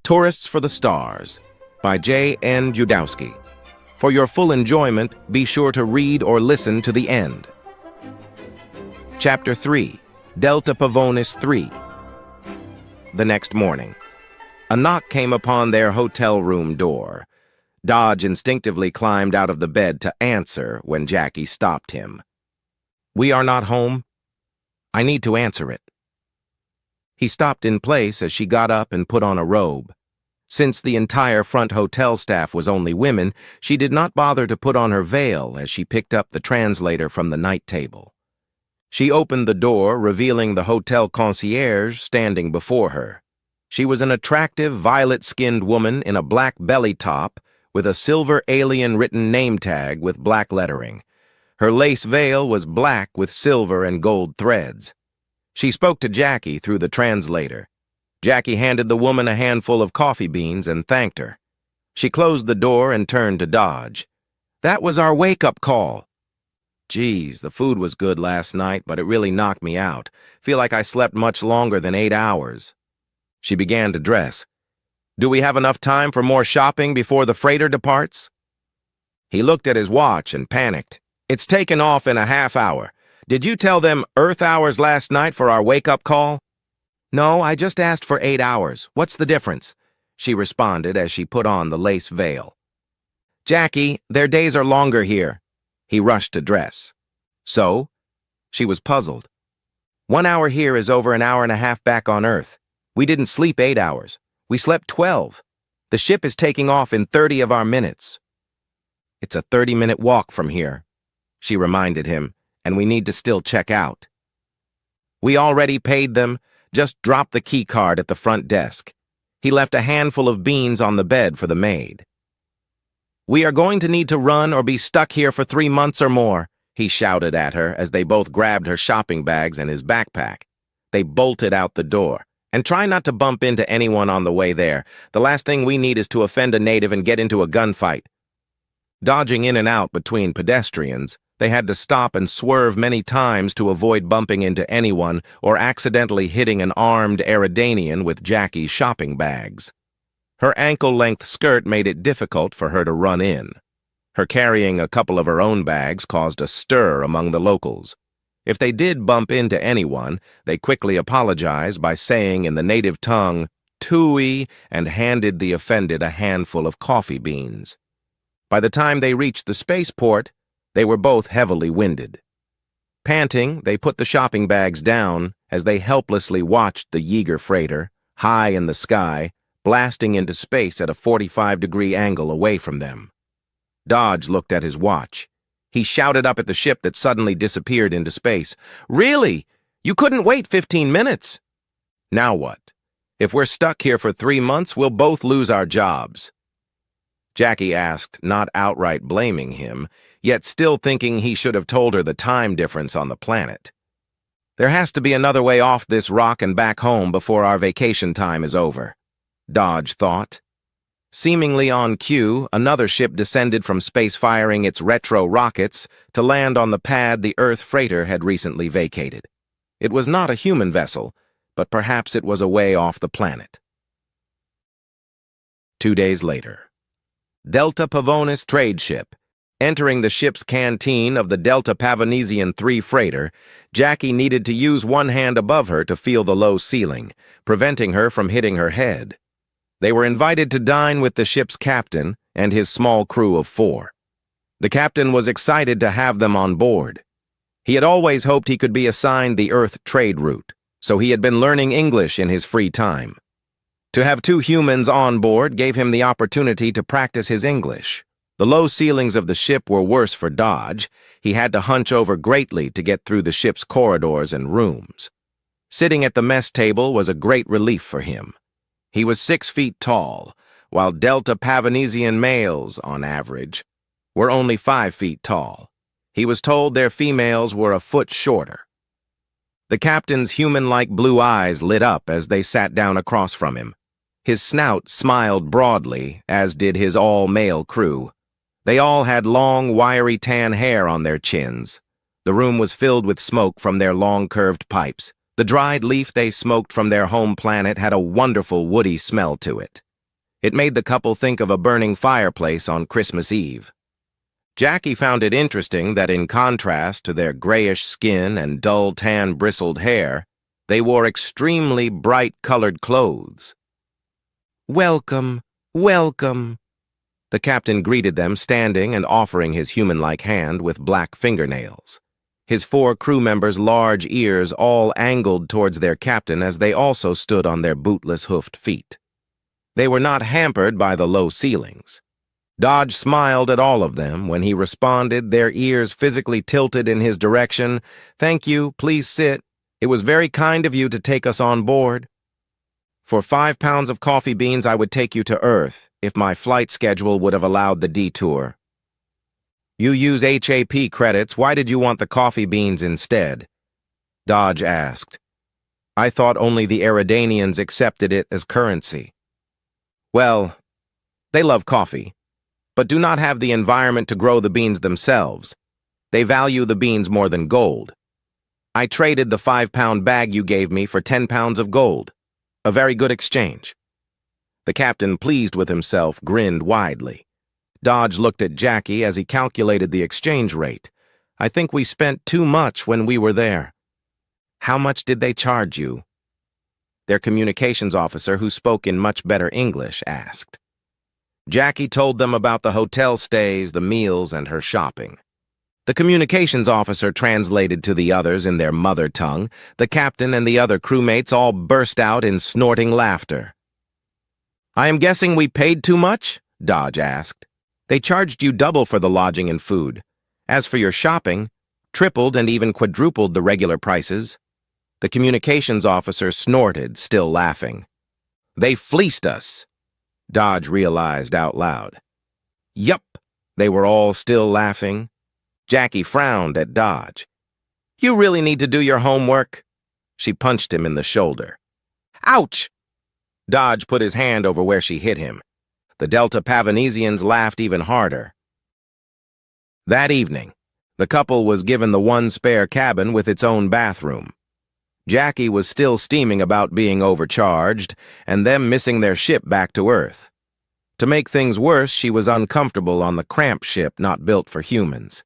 Tourists for the Stars by J.N. Wdowski. For your full enjoyment, be sure to read or listen to the end. Chapter 3, Delta Pavonis 3. The next morning, a knock came upon their hotel room door. Dodge instinctively climbed out of the bed to answer when Jackie stopped him. "We are not home. I need to answer it." He stopped in place as she got up and put on a robe. Since the entire front hotel staff was only women, she did not bother to put on her veil as she picked up the translator from the night table. She opened the door, revealing the hotel concierge standing before her. She was an attractive, violet-skinned woman in a black belly top with a silver alien-written name tag with black lettering. Her lace veil was black with silver and gold threads. She spoke to Jackie through the translator. Jackie handed the woman a handful of coffee beans and thanked her. She closed the door and turned to Dodge. "That was our wake-up call." "Geez, the food was good last night, but it really knocked me out. Feel like I slept much longer than 8 hours. She began to dress. "Do we have enough time for more shopping before the freighter departs?" He looked at his watch and panicked. "It's taken off in a half hour. Did you tell them Earth hours last night for our wake-up call?" "No, I just asked for 8 hours. What's the difference?" she responded as she put on the lace veil. "Jackie, their days are longer here." He rushed to dress. "So?" She was puzzled. "1 hour here is over an hour and a half back on Earth. We didn't sleep 8 hours. We slept 12. The ship is taking off in 30 of our minutes." "It's a 30-minute walk from here," she reminded him, "and we need to still check out." "We already paid them. Just drop the key card at the front desk." He left a handful of beans on the bed for the maid. "We are going to need to run or be stuck here for 3 months or more," he shouted at her as they both grabbed her shopping bags and his backpack. They bolted out the door. "And try not to bump into anyone on the way there. The last thing we need is to offend a native and get into a gunfight." Dodging in and out between pedestrians, they had to stop and swerve many times to avoid bumping into anyone or accidentally hitting an armed Eridanian with Jackie's shopping bags. Her ankle-length skirt made it difficult for her to run in. Her carrying a couple of her own bags caused a stir among the locals. If they did bump into anyone, they quickly apologized by saying in the native tongue, "Tui," and handed the offended a handful of coffee beans. By the time they reached the spaceport, they were both heavily winded. Panting, they put the shopping bags down as they helplessly watched the Yeager freighter, high in the sky, blasting into space at a 45-degree angle away from them. Dodge looked at his watch. He shouted up at the ship that suddenly disappeared into space. "Really? You couldn't wait 15 minutes?" "Now what? If we're stuck here for 3 months, we'll both lose our jobs." Jackie asked, not outright blaming him, yet still thinking he should have told her the time difference on the planet. "There has to be another way off this rock and back home before our vacation time is over," Dodge thought. Seemingly on cue, another ship descended from space firing its retro rockets to land on the pad the Earth freighter had recently vacated. It was not a human vessel, but perhaps it was a way off the planet. 2 days later. Delta Pavonis trade ship. Entering the ship's canteen of the Delta Pavonisian 3 freighter, Jackie needed to use one hand above her to feel the low ceiling, preventing her from hitting her head. They were invited to dine with the ship's captain and his small crew of 4. The captain was excited to have them on board. He had always hoped he could be assigned the Earth trade route, so he had been learning English in his free time. To have 2 humans on board gave him the opportunity to practice his English. The low ceilings of the ship were worse for Dodge. He had to hunch over greatly to get through the ship's corridors and rooms. Sitting at the mess table was a great relief for him. He was 6 feet tall, while Delta Pavonisian males, on average, were only 5 feet tall. He was told their females were a foot shorter. The captain's human-like blue eyes lit up as they sat down across from him. His snout smiled broadly, as did his all-male crew. They all had long, wiry tan hair on their chins. The room was filled with smoke from their long, curved pipes. The dried leaf they smoked from their home planet had a wonderful woody smell to it. It made the couple think of a burning fireplace on Christmas Eve. Jackie found it interesting that in contrast to their grayish skin and dull tan bristled hair, they wore extremely bright-colored clothes. "Welcome, welcome." The captain greeted them, standing and offering his human-like hand with black fingernails. His 4 crew members' large ears all angled towards their captain as they also stood on their bootless hoofed feet. They were not hampered by the low ceilings. Dodge smiled at all of them when he responded, their ears physically tilted in his direction. "Thank you, please sit. It was very kind of you to take us on board. For 5 pounds of coffee beans, I would take you to Earth if my flight schedule would have allowed the detour." "You use HAP credits. Why did you want the coffee beans instead?" Dodge asked. "I thought only the Eridanians accepted it as currency." "Well, they love coffee, but do not have the environment to grow the beans themselves. They value the beans more than gold. I traded the 5-pound bag you gave me for 10 pounds of gold. A very good exchange." The captain, pleased with himself, grinned widely. Dodge looked at Jackie as he calculated the exchange rate. "I think we spent too much when we were there." "How much did they charge you?" Their communications officer, who spoke in much better English, asked. Jackie told them about the hotel stays, the meals, and her shopping. The communications officer translated to the others in their mother tongue. The captain and the other crewmates all burst out in snorting laughter. "I am guessing we paid too much?" Dodge asked. "They charged you double for the lodging and food. As for your shopping, tripled and even quadrupled the regular prices." The communications officer snorted, still laughing. "They fleeced us," Dodge realized out loud. "Yup," they were all still laughing. Jackie frowned at Dodge. "You really need to do your homework." She punched him in the shoulder. "Ouch!" Dodge put his hand over where she hit him. The Delta Pavonisians laughed even harder. That evening, the couple was given the one spare cabin with its own bathroom. Jackie was still steaming about being overcharged and them missing their ship back to Earth. To make things worse, she was uncomfortable on the cramped ship not built for humans.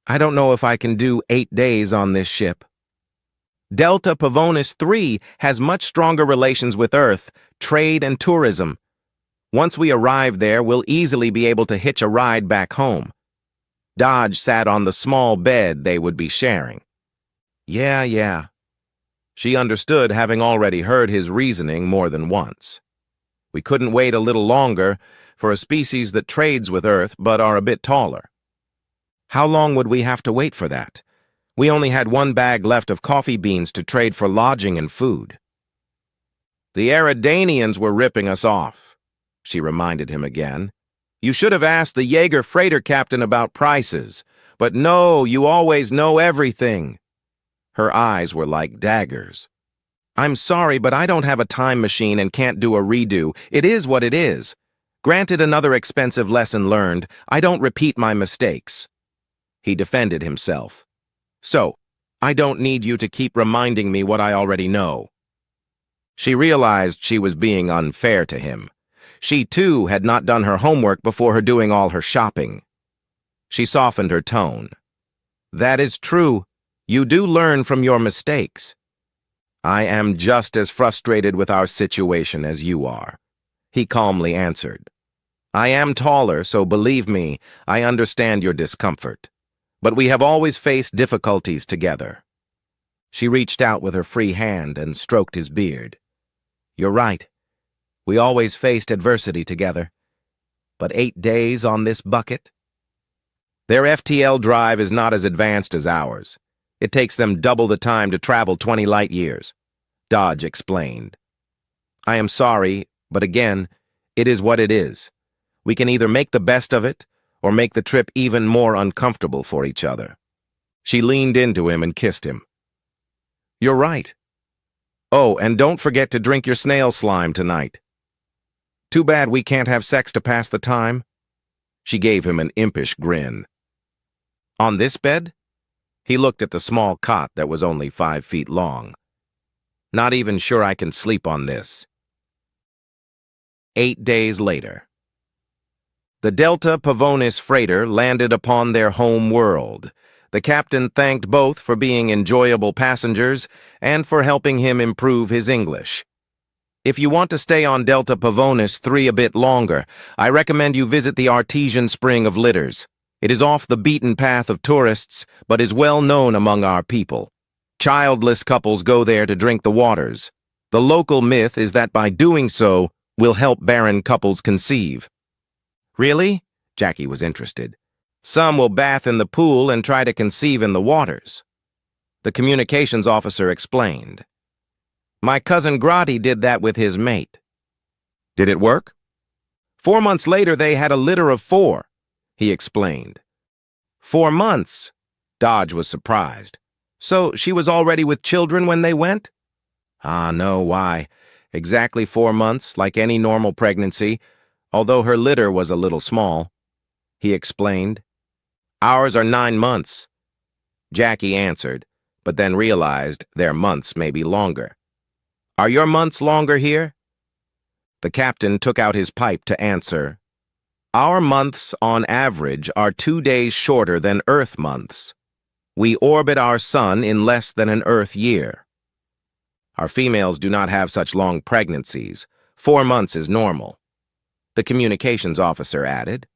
"I don't know if I can do 8 days on this ship. Delta Pavonis 3 has much stronger relations with Earth, trade and tourism. Once we arrive there, we'll easily be able to hitch a ride back home." Dodge sat on the small bed they would be sharing. Yeah. She understood, having already heard his reasoning more than once. "We couldn't wait a little longer for a species that trades with Earth but are a bit taller." "How long would we have to wait for that? We only had 1 bag left of coffee beans to trade for lodging and food." "The Eridanians were ripping us off," she reminded him again. "You should have asked the Jaeger freighter captain about prices. But no, you always know everything." Her eyes were like daggers. "I'm sorry, but I don't have a time machine and can't do a redo. It is what it is. Granted, another expensive lesson learned. I don't repeat my mistakes." He defended himself. "So, I don't need you to keep reminding me what I already know." She realized she was being unfair to him. She, too, had not done her homework before her doing all her shopping. She softened her tone. "That is true. You do learn from your mistakes." "I am just as frustrated with our situation as you are," he calmly answered. "I am taller, so believe me, I understand your discomfort. But we have always faced difficulties together." She reached out with her free hand and stroked his beard. "You're right. We always faced adversity together. But 8 days on this bucket?" "Their FTL drive is not as advanced as ours. It takes them double the time to travel 20 light years," Dodge explained. "I am sorry, but again, it is what it is. We can either make the best of it or make the trip even more uncomfortable for each other." She leaned into him and kissed him. "You're right. Oh, and don't forget to drink your snail slime tonight. Too bad we can't have sex to pass the time." She gave him an impish grin. "On this bed?" He looked at the small cot that was only 5 feet long. "Not even sure I can sleep on this." 8 days later. The Delta Pavonis freighter landed upon their home world. The captain thanked both for being enjoyable passengers and for helping him improve his English. If you want to stay on Delta Pavonis 3 a bit longer, I recommend you visit the artesian spring of Litters. It is off the beaten path of tourists, but is well known among our people. Childless couples go there to drink the waters. The local myth is that by doing so, will help barren couples conceive. Really? Jackie was interested. Some will bath in the pool and try to conceive in the waters. The communications officer explained. My cousin Grotti did that with his mate. Did it work? 4 months later, they had a litter of 4, he explained. 4 months? Dodge was surprised. So she was already with children when they went? Ah, no, why? Exactly 4 months, like any normal pregnancy, although her litter was a little small. He explained. Ours are 9 months. Jackie answered, but then realized their months may be longer. Are your months longer here? The captain took out his pipe to answer. Our months, on average, are 2 days shorter than Earth months. We orbit our sun in less than an Earth year. Our females do not have such long pregnancies. 4 months is normal. The communications officer added.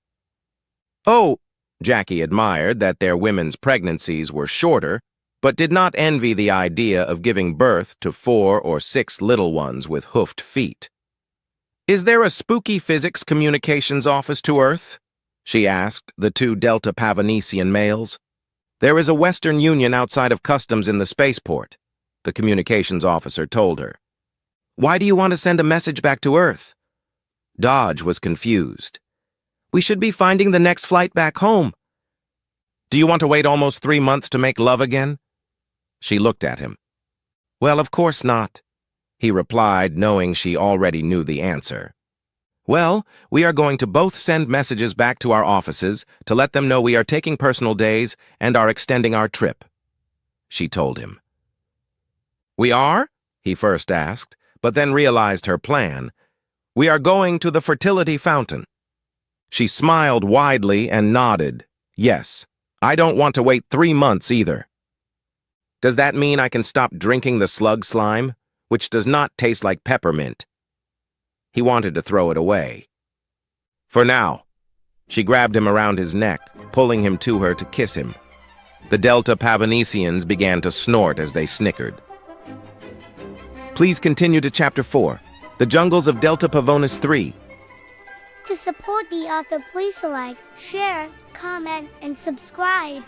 Oh, Jackie admired that their women's pregnancies were shorter, but did not envy the idea of giving birth to 4 or 6 little ones with hoofed feet. Is there a spooky physics communications office to Earth? She asked the 2 Delta Pavonisian males. There is a Western Union outside of customs in the spaceport, the communications officer told her. Why do you want to send a message back to Earth? Dodge was confused. We should be finding the next flight back home. Do you want to wait almost 3 months to make love again? She looked at him. Well, of course not, he replied, knowing she already knew the answer. Well, we are going to both send messages back to our offices to let them know we are taking personal days and are extending our trip, she told him. We are? He first asked, but then realized her plan. We are going to the fertility fountain. She smiled widely and nodded. Yes, I don't want to wait 3 months either. Does that mean I can stop drinking the slug slime, which does not taste like peppermint? He wanted to throw it away. For now. She grabbed him around his neck, pulling him to her to kiss him. The Delta Pavonisians began to snort as they snickered. Please continue to Chapter 4, The Jungles of Delta Pavonis 3. To support the author, please like, share, comment, and subscribe.